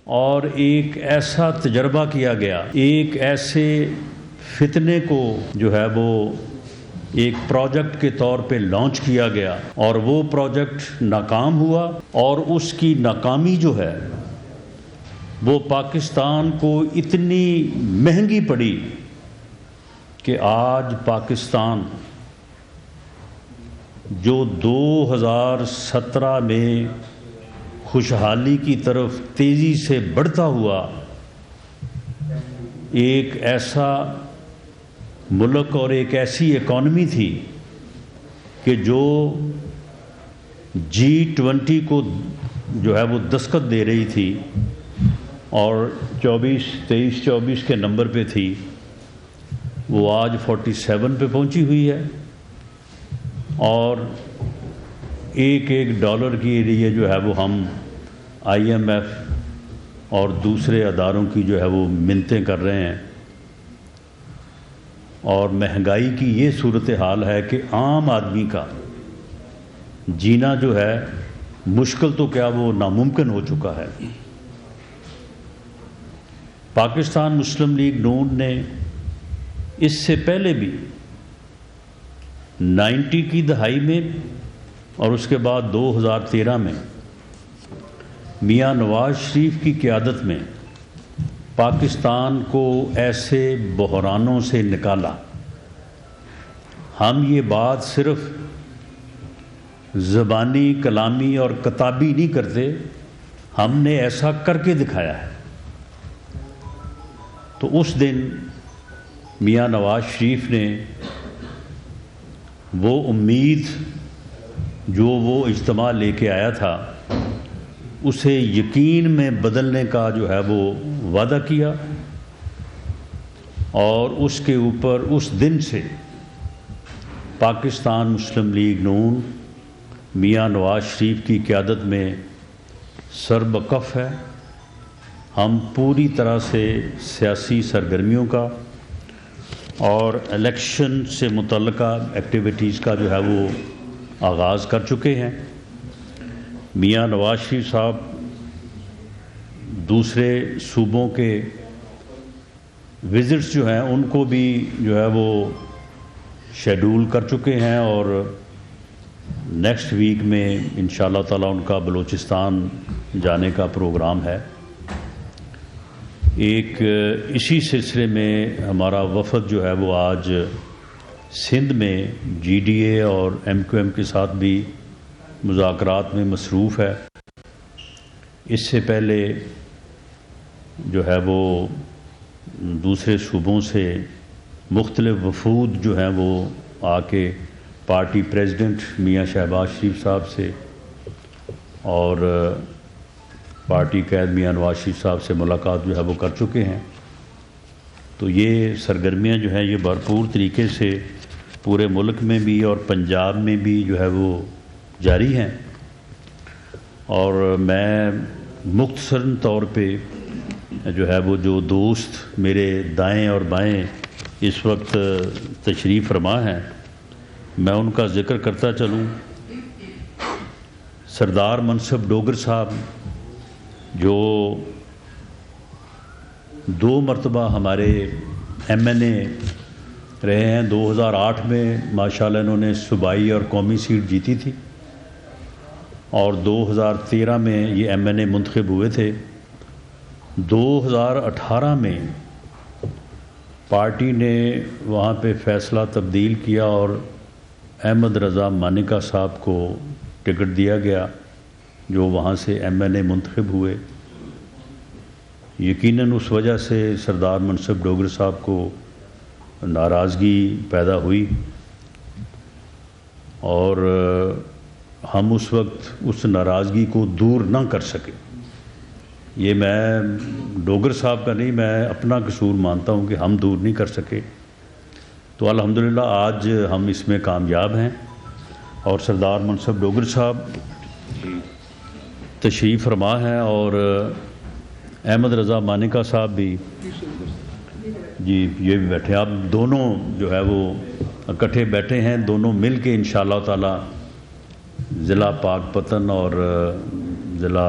اور ایک ایسا تجربہ کیا گیا، ایک ایسے فتنے کو جو ہے وہ ایک پروجیکٹ کے طور پہ لانچ کیا گیا، اور وہ پروجیکٹ ناکام ہوا، اور اس کی ناکامی جو ہے وہ پاکستان کو اتنی مہنگی پڑی کہ آج پاکستان جو 2017 میں خوشحالی کی طرف تیزی سے بڑھتا ہوا ایک ایسا ملک اور ایک ایسی اکانومی تھی کہ جو G20 کو جو ہے وہ دستخط دے رہی تھی اور 23-24 کے نمبر پہ تھی، وہ آج 47 پہ پہنچی ہوئی ہے، اور ایک ڈالر کے لیے جو ہے وہ ہم IMF اور دوسرے اداروں کی جو ہے وہ منتیں کر رہے ہیں، اور مہنگائی کی یہ صورتحال ہے کہ عام آدمی کا جینا جو ہے مشکل تو کیا وہ ناممکن ہو چکا ہے۔ پاکستان مسلم لیگ نون نے اس سے پہلے بھی 90 کی دہائی میں اور اس کے بعد 2013 میں میاں نواز شریف کی قیادت میں پاکستان کو ایسے بحرانوں سے نکالا۔ ہم یہ بات صرف زبانی، کلامی اور کتابی نہیں کرتے، ہم نے ایسا کر کے دکھایا ہے۔ تو اس دن میاں نواز شریف نے وہ امید جو وہ اجتماع لے کے آیا تھا اسے یقین میں بدلنے کا جو ہے وہ وعدہ کیا، اور اس کے اوپر اس دن سے پاکستان مسلم لیگ نون میاں نواز شریف کی قیادت میں سربکف ہے۔ ہم پوری طرح سے سیاسی سرگرمیوں کا اور الیکشن سے متعلقہ ایکٹیویٹیز کا جو ہے وہ آغاز کر چکے ہیں۔ میاں نواز شریف صاحب دوسرے صوبوں کے وزٹس جو ہیں ان کو بھی جو ہے وہ شیڈول کر چکے ہیں، اور نیکسٹ ویک میں انشاءاللہ تعالی ان کا بلوچستان جانے کا پروگرام ہے۔ ایک اسی سلسلے میں ہمارا وفد جو ہے وہ آج سندھ میں GDA اور MQM کے ساتھ بھی مذاکرات میں مصروف ہے۔ اس سے پہلے جو ہے وہ دوسرے صوبوں سے مختلف وفود جو ہیں وہ آ کے پارٹی پریزیڈنٹ میاں شہباز شریف صاحب سے اور پارٹی قائد میاں نواز شریف صاحب سے ملاقات جو ہے وہ کر چکے ہیں۔ تو یہ سرگرمیاں جو ہیں یہ بھرپور طریقے سے پورے ملک میں بھی اور پنجاب میں بھی جو ہے وہ جاری ہیں، اور میں مختصراً طور پہ جو ہے وہ جو دوست میرے دائیں اور بائیں اس وقت تشریف فرما ہیں میں ان کا ذکر کرتا چلوں۔ سردار منصب ڈوگر صاحب جو 2 مرتبہ ہمارے MNA رہے ہیں، 2008 میں ماشاءاللہ انہوں نے صوبائی اور قومی سیٹ جیتی تھی، اور 2013 میں یہ MNA منتخب ہوئے تھے۔ 2018 میں پارٹی نے وہاں پہ فیصلہ تبدیل کیا اور احمد رضا مانیکا صاحب کو ٹکٹ دیا گیا جو وہاں سے MNA منتخب ہوئے۔ یقیناً اس وجہ سے سردار منصب ڈوگر صاحب کو ناراضگی پیدا ہوئی، اور ہم اس وقت اس ناراضگی کو دور نہ کر سکے۔ یہ میں ڈوگر صاحب کا نہیں، میں اپنا قصور مانتا ہوں کہ ہم دور نہیں کر سکے۔ تو الحمدللہ آج ہم اس میں کامیاب ہیں، اور سردار منصب ڈوگر صاحب تشریف فرما ہیں، اور احمد رضا مانیکا صاحب بھی جی یہ بھی بیٹھے۔ آپ دونوں جو ہے وہ اکٹھے بیٹھے ہیں، دونوں مل کے انشاءاللہ تعالی ضلع پاک پتن اور ضلع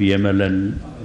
PMLN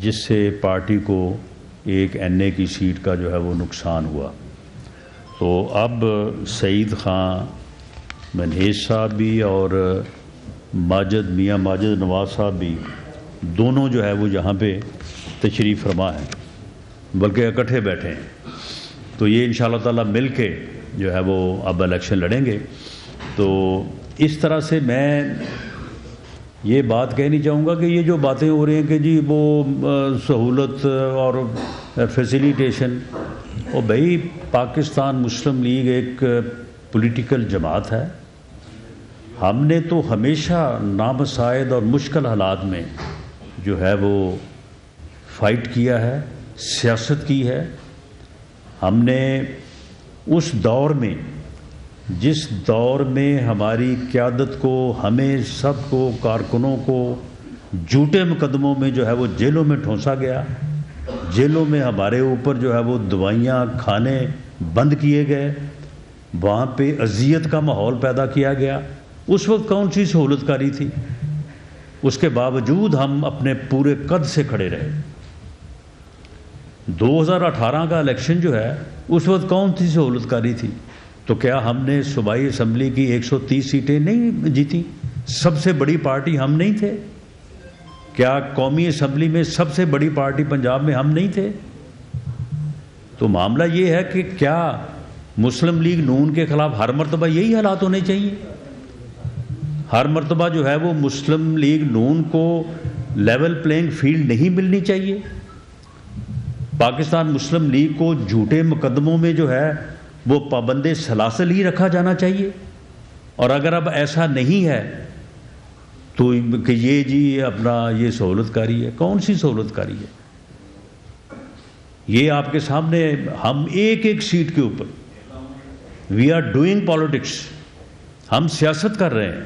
جس سے پارٹی کو ایک NA کی سیٹ کا جو ہے وہ نقصان ہوا. تو اب سعید خان منہیج صاحب بھی اور میاں ماجد نواز صاحب بھی دونوں جو ہے وہ یہاں پہ تشریف فرما ہیں، بلکہ اکٹھے بیٹھے ہیں. تو یہ انشاءاللہ تعالیٰ مل کے جو ہے وہ اب الیکشن لڑیں گے. تو اس طرح سے میں یہ بات کہہ نہیں چاہوں گا کہ یہ جو باتیں ہو رہی ہیں کہ جی وہ سہولت اور فیسیلیٹیشن، اور بھائی پاکستان مسلم لیگ ایک پولیٹیکل جماعت ہے. ہم نے تو ہمیشہ نامساعد اور مشکل حالات میں جو ہے وہ فائٹ کیا ہے، سیاست کی ہے. ہم نے اس دور میں، جس دور میں ہماری قیادت کو، ہمیں سب کو، کارکنوں کو جھوٹے مقدموں میں جو ہے وہ جیلوں میں ٹھونسا گیا، جیلوں میں ہمارے اوپر جو ہے وہ دوائیاں کھانے بند کیے گئے، وہاں پہ اذیت کا ماحول پیدا کیا گیا. اس وقت کون سی سہولت کاری تھی؟ اس کے باوجود ہم اپنے پورے قد سے کھڑے رہے. 2018 کا الیکشن جو ہے اس وقت کون سی سہولت کاری تھی؟ تو کیا ہم نے صوبائی اسمبلی کی 130 سیٹیں نہیں جیتی؟ سب سے بڑی پارٹی ہم نہیں تھے؟ کیا قومی اسمبلی میں سب سے بڑی پارٹی پنجاب میں ہم نہیں تھے؟ تو معاملہ یہ ہے کہ کیا مسلم لیگ نون کے خلاف ہر مرتبہ یہی حالات ہونے چاہیے؟ ہر مرتبہ جو ہے وہ مسلم لیگ نون کو لیول پلینگ فیلڈ نہیں ملنی چاہیے؟ پاکستان مسلم لیگ کو جھوٹے مقدموں میں جو ہے وہ پابند سلاسل ہی رکھا جانا چاہیے؟ اور اگر اب ایسا نہیں ہے تو کہ یہ جی اپنا یہ سہولت کاری ہے، کون سی سہولت کاری ہے؟ یہ آپ کے سامنے ہم ایک ایک سیٹ کے اوپر وی آر ڈوئنگ پالیٹکس، ہم سیاست کر رہے ہیں،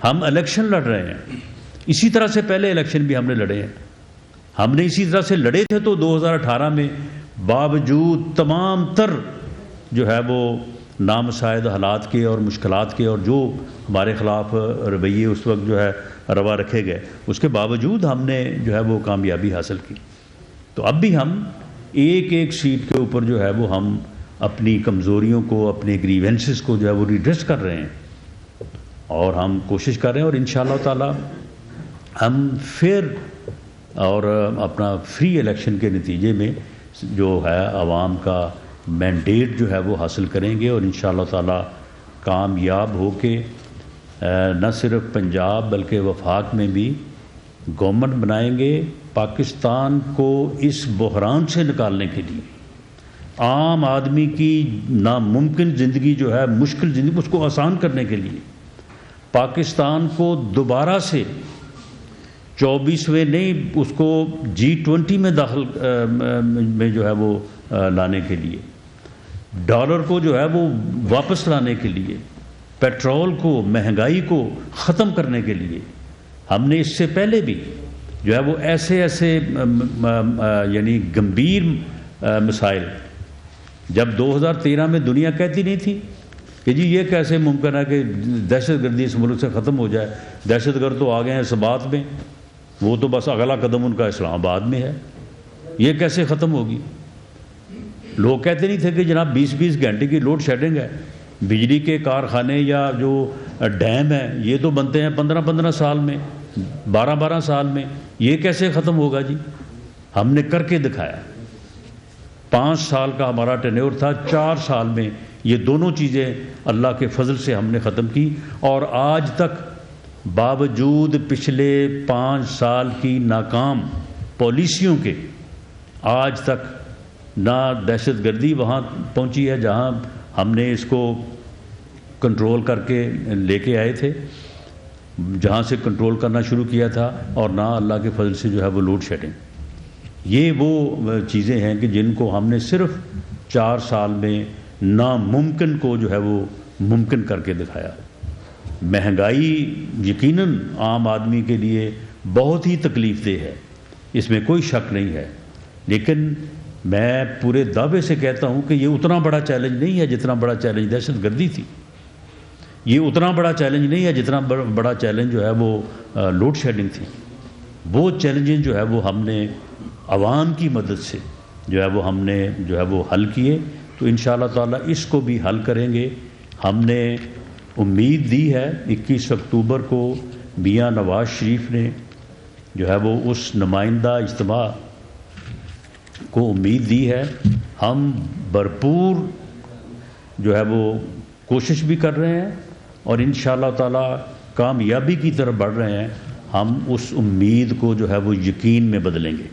ہم الیکشن لڑ رہے ہیں. اسی طرح سے پہلے الیکشن بھی ہم نے لڑے ہیں. ہم نے اسی طرح سے لڑے تھے تو 2018 میں باوجود تمام تر جو ہے وہ نامساعد حالات کے اور مشکلات کے اور جو ہمارے خلاف رویے اس وقت جو ہے روا رکھے گئے، اس کے باوجود ہم نے جو ہے وہ کامیابی حاصل کی. تو اب بھی ہم ایک ایک سیٹ کے اوپر جو ہے وہ ہم اپنی کمزوریوں کو، اپنے گریونسز کو جو ہے وہ ریڈریس کر رہے ہیں، اور ہم کوشش کر رہے ہیں. اور انشاءاللہ تعالی ہم پھر اور اپنا فری الیکشن کے نتیجے میں جو ہے عوام کا مینڈیٹ جو ہے وہ حاصل کریں گے، اور انشاءاللہ تعالی کامیاب ہو کے نہ صرف پنجاب بلکہ وفاق میں بھی گورنمنٹ بنائیں گے. پاکستان کو اس بحران سے نکالنے کے لیے، عام آدمی کی ناممکن زندگی جو ہے، مشکل زندگی، اس کو آسان کرنے کے لیے، پاکستان کو دوبارہ سے 24ویں نہیں، اس کو G20 میں داخل میں جو ہے وہ لانے کے لیے، ڈالر کو جو ہے وہ واپس لانے کے لیے، پیٹرول کو، مہنگائی کو ختم کرنے کے لیے ہم نے اس سے پہلے بھی جو ہے وہ ایسے یعنی گمبھیر مسائل، جب 2013 میں دنیا کہتی نہیں تھی کہ جی یہ کیسے ممکن ہے کہ دہشت گردی اس ملک سے ختم ہو جائے، دہشت گرد تو آ گئے ہیں اسبات میں، وہ تو بس اگلا قدم ان کا اسلام آباد میں ہے، یہ کیسے ختم ہوگی؟ لوگ کہتے نہیں تھے کہ جناب 20 گھنٹے کی لوڈ شیڈنگ ہے، بجلی کے کارخانے یا جو ڈیم ہیں یہ تو بنتے ہیں 15 سال میں، 12 سال میں، یہ کیسے ختم ہوگا جی؟ ہم نے کر کے دکھایا. 5 سال کا ہمارا ٹینیور تھا، 4 سال میں یہ دونوں چیزیں اللہ کے فضل سے ہم نے ختم کی. اور آج تک باوجود پچھلے 5 سال کی ناکام پالیسیوں کے، آج تک نہ دہشت گردی وہاں پہنچی ہے جہاں ہم نے اس کو کنٹرول کر کے لے کے آئے تھے، جہاں سے کنٹرول کرنا شروع کیا تھا، اور نہ اللہ کے فضل سے جو ہے وہ لوڈ شیڈنگ. یہ وہ چیزیں ہیں کہ جن کو ہم نے صرف 4 سال میں ناممکن کو جو ہے وہ ممکن کر کے دکھایا. مہنگائی یقیناً عام آدمی کے لیے بہت ہی تکلیف دہ ہے، اس میں کوئی شک نہیں ہے، لیکن میں پورے دعوے سے کہتا ہوں کہ یہ اتنا بڑا چیلنج نہیں ہے جتنا بڑا چیلنج دہشت گردی تھی. یہ اتنا بڑا چیلنج نہیں ہے جتنا بڑا چیلنج جو ہے وہ لوڈ شیڈنگ تھی. وہ چیلنجز جو ہے وہ ہم نے عوام کی مدد سے جو ہے وہ ہم نے جو ہے وہ حل کیے، تو انشاءاللہ تعالیٰ اس کو بھی حل کریں گے۔ ہم نے امید دی ہے 21 اکتوبر کو میاں نواز شریف نے جو ہے وہ اس نمائندہ اجتماع کو امید دی ہے، ہم بھرپور جو ہے وہ کوشش بھی کر رہے ہیں اور انشاءاللہ تعالیٰ کامیابی کی طرف بڑھ رہے ہیں۔ ہم اس امید کو جو ہے وہ یقین میں بدلیں گے،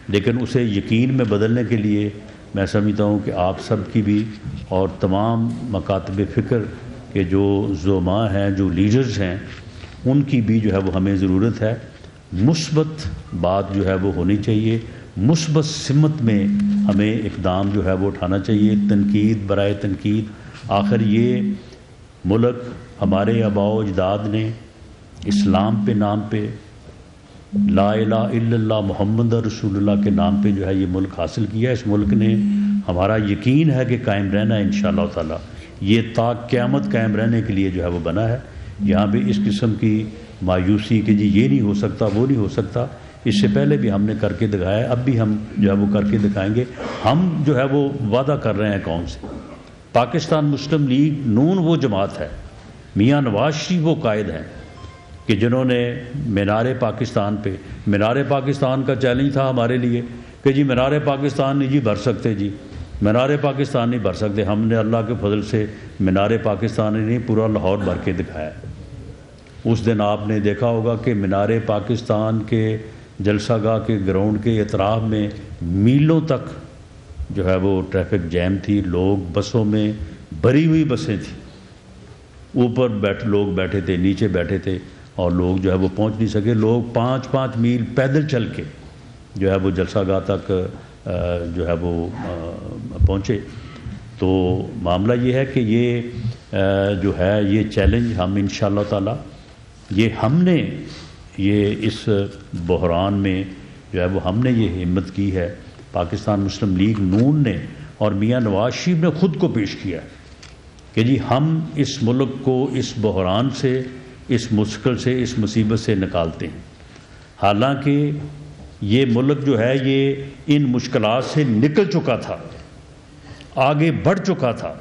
لیکن اسے یقین میں بدلنے کے لیے میں سمجھتا ہوں کہ آپ سب کی بھی اور تمام مکاتب فکر کے جو زعماء ہیں، جو لیڈرز ہیں، ان کی بھی جو ہے وہ ہمیں ضرورت ہے۔ مثبت بات جو ہے وہ ہونی چاہیے، مثبت سمت میں ہمیں اقدام جو ہے وہ اٹھانا چاہیے، تنقید برائے تنقید۔ آخر یہ ملک ہمارے آباء و اجداد نے اسلام پہ نام پہ، لا الہ الا اللہ محمد رسول اللہ کے نام پہ جو ہے یہ ملک حاصل کیا ہے۔ اس ملک نے ہمارا یقین ہے کہ قائم رہنا ہے انشاءاللہ تعالیٰ، یہ تا قیامت قائم رہنے کے لیے جو ہے وہ بنا ہے۔ یہاں بھی اس قسم کی مایوسی کہ جی یہ نہیں ہو سکتا، وہ نہیں ہو سکتا، اس سے پہلے بھی ہم نے کر کے دکھایا ہے، اب بھی ہم جو ہے وہ کر کے دکھائیں گے۔ ہم جو ہے وہ وعدہ کر رہے ہیں قوم سے، پاکستان مسلم لیگ نون وہ جماعت ہے، میاں نواز شریف وہ قائد ہیں کہ جنہوں نے مینار پاکستان پہ، مینار پاکستان کا چیلنج تھا ہمارے لیے کہ جی مینار پاکستان نہیں جی بھر سکتے، جی مینار پاکستان نہیں بھر سکتے۔ ہم نے اللہ کے فضل سے مینار پاکستان نہیں پورا لاہور بھر کے دکھایا۔ اس دن آپ نے دیکھا ہوگا کہ مینار پاکستان کے جلسہ گاہ کے گراؤنڈ کے اطراف میں میلوں تک جو ہے وہ ٹریفک جیم تھی، لوگ بسوں میں بھری ہوئی بسیں تھیں، اوپر لوگ بیٹھے تھے، نیچے بیٹھے تھے اور لوگ جو ہے وہ پہنچ نہیں سکے۔ لوگ 5-5 میل پیدل چل کے جو ہے وہ جلسہ گاہ تک جو ہے وہ پہنچے۔ تو معاملہ یہ ہے کہ یہ جو ہے یہ چیلنج ہم انشاءاللہ تعالیٰ ہم نے اس بحران میں جو ہے وہ ہم نے یہ ہمت کی ہے، پاکستان مسلم لیگ نون نے اور میاں نواز شریف نے خود کو پیش کیا کہ جی ہم اس ملک کو اس بحران سے، اس مشکل سے، اس مصیبت سے نکالتے ہیں۔ حالانکہ یہ ملک جو ہے یہ ان مشکلات سے نکل چکا تھا، آگے بڑھ چکا تھا۔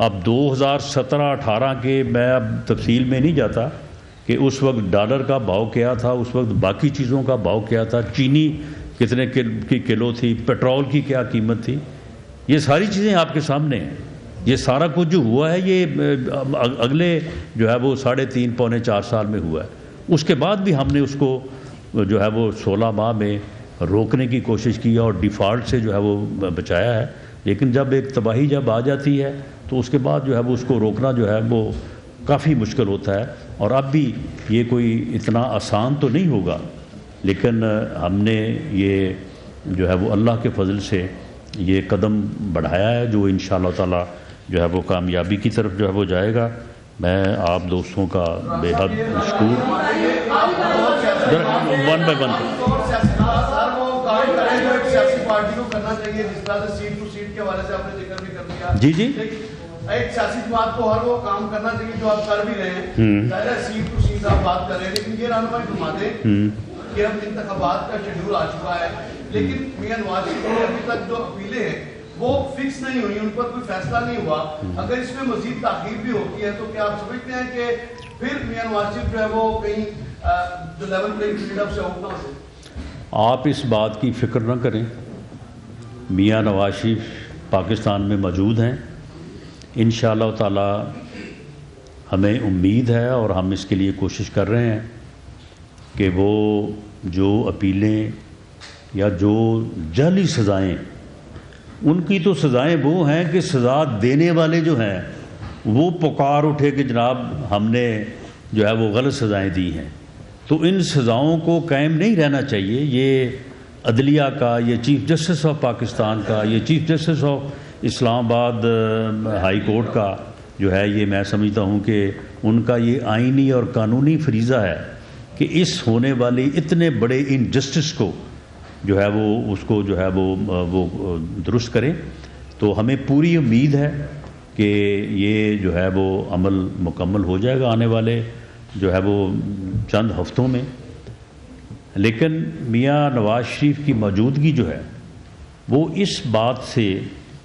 اب 2017-18 کے میں اب تفصیل میں نہیں جاتا کہ اس وقت ڈالر کا بھاؤ کیا تھا، اس وقت باقی چیزوں کا بھاؤ کیا تھا، چینی کتنے کی کلو تھی، پیٹرول کی کیا قیمت تھی، یہ ساری چیزیں آپ کے سامنے ہیں۔ یہ سارا کچھ جو ہوا ہے یہ اگلے جو ہے وہ 3.5-4 سال میں ہوا ہے۔ اس کے بعد بھی ہم نے اس کو جو ہے وہ 16 ماہ میں روکنے کی کوشش کی اور ڈیفالٹ سے جو ہے وہ بچایا ہے، لیکن جب ایک تباہی جب آ جاتی ہے تو اس کے بعد جو ہے وہ اس کو روکنا جو ہے وہ کافی مشکل ہوتا ہے۔ اور اب بھی یہ کوئی اتنا آسان تو نہیں ہوگا، لیکن ہم نے یہ جو ہے وہ اللہ کے فضل سے یہ قدم بڑھایا ہے جو انشاءاللہ تعالیٰ جو ہے وہ کامیابی کی طرف جو ہے وہ جائے گا۔ میں آپ دوستوں کا بے حد مشکور۔ ون بائی ون جی جی ایک سیاسی جماعت کو ہر وہ کام کرنا چاہیے جو آپ کر بھی رہے ہیں، ظاہر ہے سیٹ ٹو سیٹ آپ بات کر رہے ہیں، لیکن یہ رہنمائی فرما دیں کہ اب انتخابات کا شیڈول آ چکا ہے، لیکن میاں نواز شریف کی ابھی تک جو اپیلیں ہیں وہ فکس نہیں ہوئی، ان پر کوئی فیصلہ نہیں ہوا۔ اگر اس میں مزید تاخیر بھی ہوتی ہے تو کیا آپ سمجھتے ہیں کہ پھر میاں نواز شریف جو ہے وہ کہیں جو لیول پلینگ فیلڈ اب سے آؤٹ نہ ہو؟ آپ اس بات کی فکر نہ کریں، میاں نواز شریف پاکستان میں موجود ہیں، انشاءاللہ تعالی ہمیں امید ہے اور ہم اس کے لیے کوشش کر رہے ہیں کہ وہ جو اپیلیں یا جو جعلی سزائیں، ان کی تو سزائیں وہ ہیں کہ سزا دینے والے جو ہیں وہ پکار اٹھے کہ جناب ہم نے جو ہے وہ غلط سزائیں دی ہیں، تو ان سزاؤں کو قائم نہیں رہنا چاہیے۔ یہ عدلیہ کا، یہ چیف جسٹس آف پاکستان کا، یہ چیف جسٹس آف اسلام آباد ہائی کورٹ کا جو ہے، یہ میں سمجھتا ہوں کہ ان کا یہ آئینی اور قانونی فریضہ ہے کہ اس ہونے والی اتنے بڑے انجسٹس کو جو ہے وہ اس کو جو ہے وہ درست کریں۔ تو ہمیں پوری امید ہے کہ یہ جو ہے وہ عمل مکمل ہو جائے گا آنے والے جو ہے وہ چند ہفتوں میں۔ لیکن میاں نواز شریف کی موجودگی جو ہے وہ اس بات سے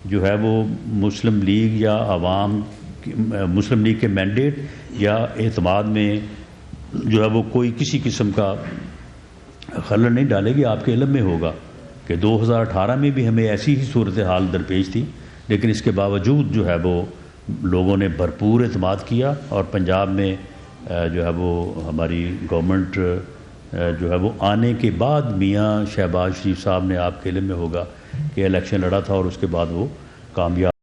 جو ہے وہ مسلم لیگ یا مسلم لیگ کے مینڈیٹ یا اعتماد میں جو ہے وہ کوئی کسی قسم کا خلل نہیں ڈالے گی. آپ کے علم میں ہوگا کہ 2018 میں بھی ہمیں ایسی ہی صورتحال درپیش تھی، لیکن اس کے باوجود جو ہے وہ لوگوں نے بھرپور اعتماد کیا، اور پنجاب میں جو ہے وہ ہماری گورنمنٹ جو ہے وہ آنے کے بعد میاں شہباز شریف صاحب نے، آپ کے علم میں ہوگا کہ الیکشن لڑا تھا اور اس کے بعد وہ کامیاب